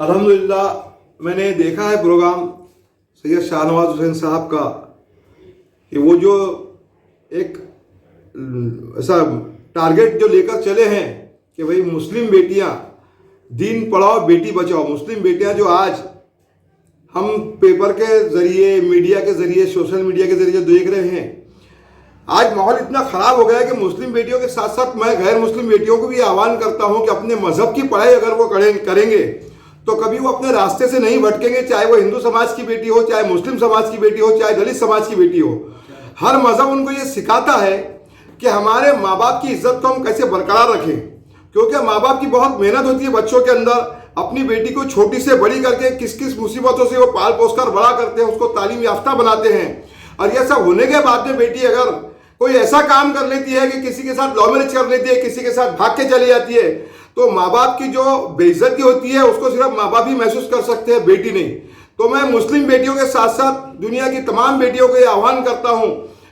अल्हम्दुलिल्लाह मैंने देखा है प्रोग्राम सैयद शाहनवाज हुसैन साहब का कि वो जो एक ऐसा टारगेट जो लेकर चले हैं कि भाई मुस्लिम बेटियां दीन पढ़ाओ बेटी बचाओ। मुस्लिम बेटियां जो आज हम पेपर के ज़रिए, मीडिया के ज़रिए, सोशल मीडिया के ज़रिए देख रहे हैं, आज माहौल इतना ख़राब हो गया है कि मुस्लिम बेटियों के साथ साथ मैं गैर मुस्लिम बेटियों को भी आह्वान करता हूं कि अपने मज़हब की पढ़ाई अगर वो करेंगे तो कभी वो अपने रास्ते से नहीं भटकेंगे, चाहे वो हिंदू समाज की बेटी हो, चाहे मुस्लिम समाज की बेटी हो, चाहे दलित समाज की बेटी हो। हर मज़हब उनको ये सिखाता है कि हमारे माँ बाप की इज्जत को हम कैसे बरकरार रखें, क्योंकि माँ बाप की बहुत मेहनत होती है बच्चों के अंदर। अपनी बेटी को छोटी से बड़ी करके किस किस मुसीबतों से वो पाल पोस कर बड़ा करते हैं, उसको तालीम याफ्ता बनाते हैं। और यह सब होने के बाद में बेटी अगर कोई ऐसा काम कर लेती है कि किसी के साथ लव मैरिज कर लेती है, किसी के साथ भाग के चली जाती है, तो माँ बाप की जो बेइज्जती होती है उसको सिर्फ माँ बाप ही महसूस कर सकते हैं, बेटी नहीं। तो मैं मुस्लिम बेटियों के साथ साथ दुनिया की तमाम बेटियों को यह आह्वान करता हूँ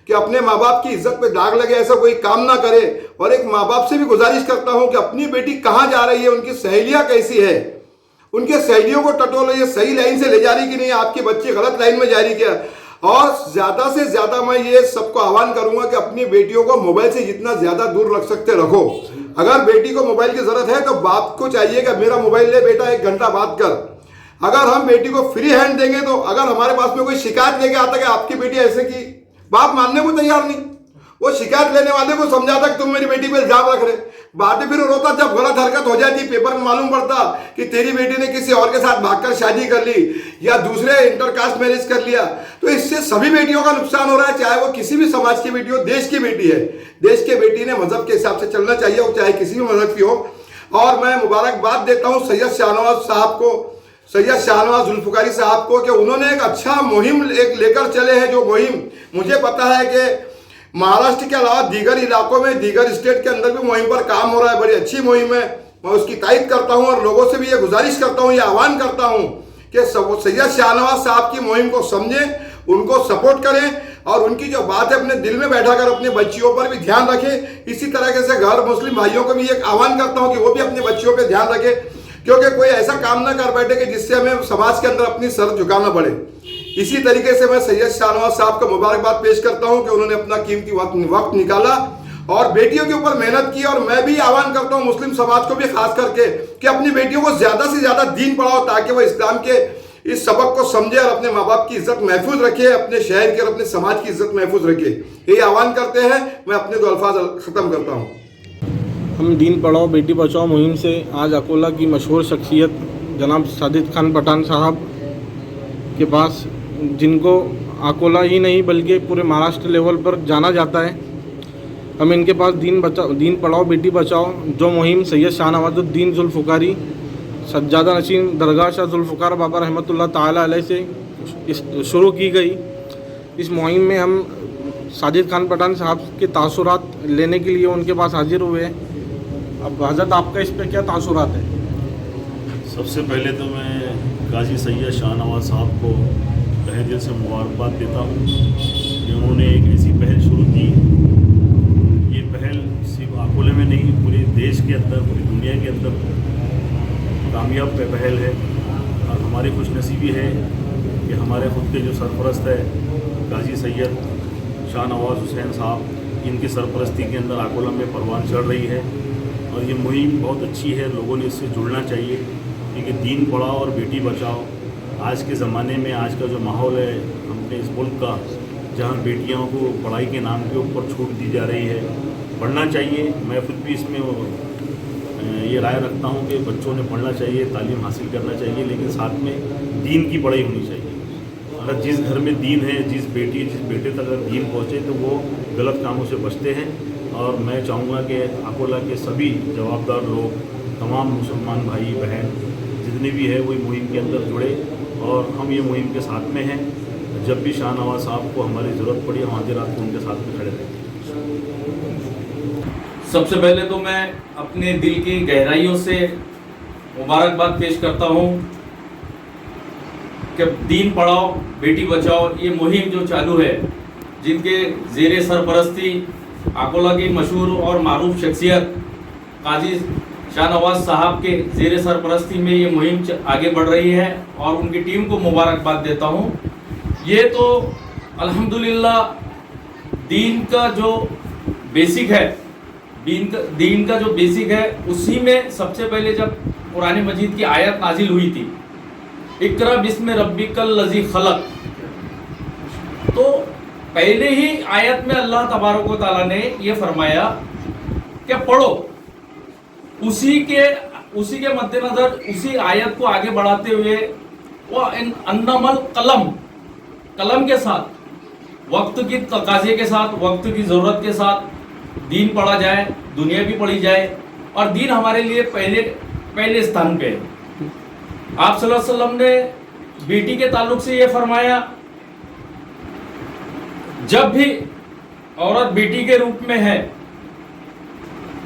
कि अपने माँ बाप की इज्जत पे दाग लगे ऐसा कोई काम ना करे। और एक माँ बाप से भी गुजारिश करता हूँ कि अपनी बेटी कहाँ जा रही है, उनकी सहेलियाँ कैसी है, उनके सहेलियों को टटोलो, ये सही लाइन से ले जा रही कि नहीं, आपकी बच्ची गलत लाइन में जा रही क्या। और ज़्यादा से ज़्यादा मैं ये सबको आह्वान करूंगा कि अपनी बेटियों को मोबाइल से जितना ज़्यादा दूर रख सकते रखो। अगर बेटी को मोबाइल की ज़रूरत है तो बाप को चाहिए कि मेरा मोबाइल ले बेटा, 1 घंटा बात कर। अगर हम बेटी को फ्री हैंड देंगे तो अगर हमारे पास में कोई शिकायत लेके आता कि आपकी बेटी ऐसे की, बाप मानने को तैयार नहीं। वो शिकायत लेने वाले को समझाता कि तुम मेरी बेटी पे इल्जाम रख रहे, बाद में फिर रोता जब गलत हरकत हो जाती, पेपर में मालूम पड़ता कि तेरी बेटी ने किसी और के साथ भागकर शादी कर ली या दूसरे इंटरकास्ट मैरिज कर लिया। तो इससे सभी बेटियों का नुकसान हो रहा है, चाहे वो किसी भी समाज की बेटी हो, देश की बेटी है। देश के बेटी ने मजहब के हिसाब से चलना चाहिए, वो चाहे किसी भी मजहब की हो। और मैं मुबारकबाद देता हूँ सैयद शाहनवाज साहब को, सैयद शाहनवाज जुल्फिकारी साहब को, कि उन्होंने एक अच्छा मुहिम लेकर चले हैं। जो मुहिम मुझे पता है कि महाराष्ट्र के अलावा दीगर इलाकों में, दीगर स्टेट के अंदर भी मुहिम पर काम हो रहा है, बड़ी अच्छी मुहिम है। मैं उसकी तारीफ करता हूं और लोगों से भी ये गुजारिश करता हूं, ये आह्वान करता हूं कि सैयद शाहनवाज साहब की मुहिम को समझें, उनको सपोर्ट करें और उनकी जो बात है अपने दिल में बैठा कर अपने बच्चियों पर भी ध्यान रखें। इसी तरीके से गैर मुस्लिम भाइयों को भी एक आह्वान करता हूँ कि वो भी अपने बच्चियों पर ध्यान रखें, क्योंकि कोई ऐसा काम ना कर बैठे कि जिससे हमें समाज के अंदर अपनी सर झुकाना पड़े। इसी तरीके से मैं सैयद शाहनवाज साहब को मुबारकबाद पेश करता हूं कि उन्होंने अपना कीमती वक्त निकाला और बेटियों के ऊपर मेहनत की। और मैं भी आह्वान करता हूं मुस्लिम समाज को भी खास करके कि अपनी बेटियों को ज्यादा से ज्यादा दीन पढ़ाओ, ताकि वो इस्लाम के इस सबक को समझे और अपने माँ बाप की इज्जत महफूज रखे, अपने शहर की और अपने समाज की इज्जत महफूज रखे। यही आह्वान करते हैं। मैं अपने 2 अल्फाज खत्म करता हूँ। हम दीन पढ़ाओ बेटी बचाओ मुहिम से आज अकोला की मशहूर शख्सियत जनाब साजिद खान पठान साहब के पास, जिनको अकोला ही नहीं बल्कि पूरे महाराष्ट्र लेवल पर जाना जाता है, हम इनके पास दीन पढ़ाओ बेटी बचाओ जो मुहिम सैयद शाहनवाजुद्दीन जुल्फ़िकारी सज्जादा नशीन दरगाह शाह जुल्फ़िकार बाबा रहमतुल्लाह ताला अलैह से शुरू की गई। इस मुहिम में हम साजिद खान पठान साहब के तासुरात लेने के लिए उनके पास हाजिर हुए। अब हज़रत आपका इस पर क्या तासुरात है? सबसे पहले तो मैं गाजी सैयद शाहनवाज साहब को तहे दिल से मुबारकबाद देता हूँ कि उन्होंने एक ऐसी पहल शुरू की। ये पहल सिर्फ अकोले में नहीं, पूरे देश के अंदर, पूरी दुनिया के अंदर कामयाब पहल है। और हमारी खुशनसीबी है कि हमारे खुद के जो सरपरस्त है गाजी सैयद शाहनवाज हुसैन साहब, इनकी सरपरस्ती के अंदर अकोला में परवान चढ़ रही है। और ये मुहिम बहुत अच्छी है, लोगों ने इससे जुड़ना चाहिए, क्योंकि दीन पढ़ाओ और बेटी बचाओ आज के ज़माने में, आज का जो माहौल है अपने इस मुल्क का, जहाँ बेटियों को पढ़ाई के नाम के ऊपर छूट दी जा रही है, पढ़ना चाहिए। मैं खुद भी इसमें ये राय रखता हूँ कि बच्चों ने पढ़ना चाहिए, तालीम हासिल करना चाहिए, लेकिन साथ में दीन की पढ़ाई होनी चाहिए। अगर जिस घर में दीन है, जिस बेटे तक अगर दीन पहुँचे तो वो गलत कामों से बचते हैं। और मैं चाहूँगा कि अकोला के सभी जवाबदार लोग, तमाम मुसलमान भाई बहन जितने भी है, वही मुहिम के अंदर जुड़े और हम ये मुहिम के साथ में हैं। जब भी शाहनवाज साहब को हमारी ज़रूरत पड़ी, हम आधी रात को उनके साथ में खड़े रहेंगे। सबसे पहले तो मैं अपने दिल की गहराइयों से मुबारकबाद पेश करता हूँ कि दीन पढ़ाओ बेटी बचाओ ये मुहिम जो चालू है, जिनके ज़ेरे सरपरस्ती अकोला की मशहूर और मारूफ शख्सियत काजी शाहनवाज साहब के ज़ेर सरपरस्ती में ये मुहिम आगे बढ़ रही है और उनकी टीम को मुबारकबाद देता हूँ। ये तो अल्हम्दुलिल्लाह दीन का जो बेसिक है, दीन का जो बेसिक है, उसी में सबसे पहले जब कुरान मजीद की आयत नाजिल हुई थी, इकरा बिस्म रब्बिकल लज़ी खलक, तो पहले ही आयत में अल्लाह तबारक व तआला ने ये फरमाया कि पढ़ो। उसी के मद्देनजर उसी आयत को आगे बढ़ाते हुए वो अन्नमल कलम के साथ, वक्त की तकाजे के साथ, वक्त की ज़रूरत के साथ दीन पढ़ा जाए, दुनिया भी पढ़ी जाए और दीन हमारे लिए पहले स्थान पे है। आप सल्लल्लाहु अलैहि वसल्लम ने बेटी के ताल्लुक से ये फरमाया, जब भी औरत बेटी के रूप में है,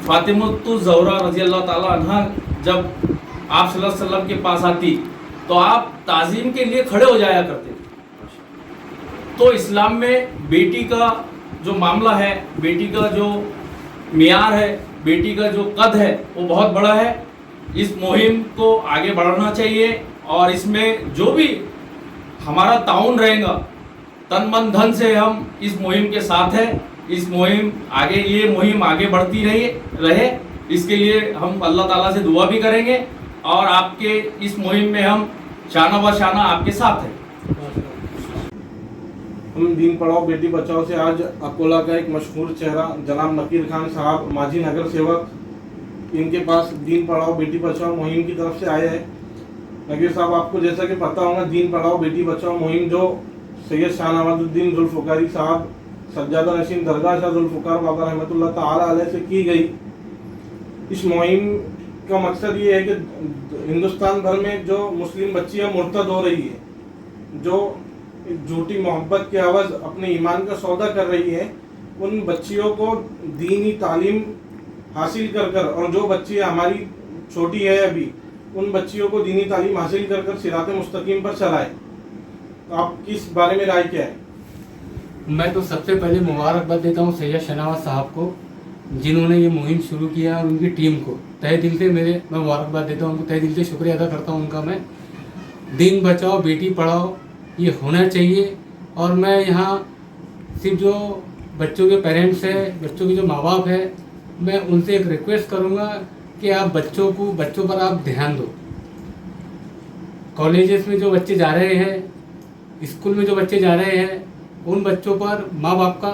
फातिमतुज़ ज़हरा रज़ी अल्लाह ताला अन्हा जब आप सल्लल्लाहु अलैहि वसल्लम के पास आती तो आप ताज़ीम के लिए खड़े हो जाया करते थे। तो इस्लाम में बेटी का जो मामला है, बेटी का जो मियार है, बेटी का जो कद है, वो बहुत बड़ा है। इस मुहिम को आगे बढ़ाना चाहिए और इसमें जो भी हमारा ताउन रहेगा, तन मन धन से हम इस मुहिम के साथ हैं। ये मुहिम आगे बढ़ती रहे, इसके लिए हम अल्लाह ताला से दुआ भी करेंगे और आपके इस मुहिम में हम शाना व शाना आपके साथ हैं। हम दीन पढ़ाओ बेटी बचाओ से आज अकोला का एक मशहूर चेहरा जनाब नकीर खान साहब, माजी नगर सेवक, इनके पास दीन पढ़ाओ बेटी बचाओ मुहिम की तरफ से आए हैं। नकीर साहब, आपको जैसा कि पता होगा, दीन पढ़ाओ बेटी बचाओ मुहिम जो सैयद शाहनवाजुद्दीन जुल्फ़िकारी साहब, सज्जादा नशीन दरगाह शाह जुल्फ़िकार बाबा रहमतुल्लाह ताला अलैह से की गई। इस मुहिम का मकसद ये है कि हिंदुस्तान भर में जो मुस्लिम बच्चियां मुर्तद हो रही है, जो झूठी मोहब्बत के अवज़ अपने ईमान का सौदा कर रही है, उन बच्चियों को दीनी तालीम हासिल कर और जो बच्चियाँ हमारी छोटी है अभी, उन बच्चियों को दीनी तालीम हासिल कर सिरात मुस्तकीम पर चलाए। तो आप किस बारे में राय क्या है? मैं तो सबसे पहले मुबारकबाद देता हूँ सैयद शाहनवाज साहब को, जिन्होंने ये मुहिम शुरू किया, और उनकी टीम को तहे दिल से मैं मुबारकबाद देता हूँ, उनको तहे दिल से शुक्रिया अदा करता हूँ उनका। मैं दीन बचाओ बेटी पढ़ाओ ये होना चाहिए। और मैं यहाँ सिर्फ जो बच्चों के पेरेंट्स हैं, बच्चों के जो माँ बाप है, मैं उनसे एक रिक्वेस्ट करूँगा कि आप बच्चों पर आप ध्यान दो। कॉलेजेस में जो बच्चे जा रहे हैं, स्कूल में जो बच्चे जा रहे हैं, उन बच्चों पर माँ बाप का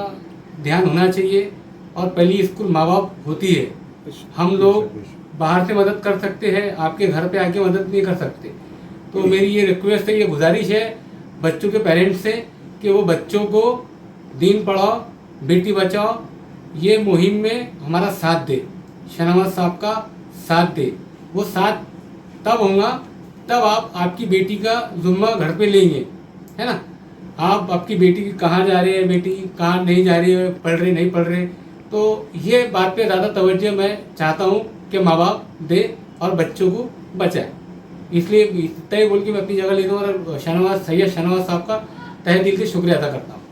ध्यान होना चाहिए। और पहली स्कूल माँ बाप होती है। हम लोग बाहर से मदद कर सकते हैं, आपके घर पे आके मदद नहीं कर सकते। तो मेरी ये रिक्वेस्ट है, ये गुजारिश है बच्चों के पेरेंट्स से कि वो बच्चों को दीन पढ़ाओ बेटी बचाओ ये मुहिम में हमारा साथ दे, शाहनवाज साहब का साथ दे। वो साथ तब होगा तब आप आपकी बेटी का जुम्मा घर पे लेंगे, है ना। आप आपकी बेटी कहाँ जा रही है, बेटी कहाँ नहीं जा रही है, पढ़ रही नहीं पढ़ रहे, तो ये बात पे ज़्यादा तवज्जो मैं चाहता हूँ कि माँ बाप दे और बच्चों को बचाए। इसलिए तय बोल के मैं अपनी जगह लेता हूँ और सैयद शाहनवाज साहब का तहे दिल से शुक्रिया अदा करता हूँ।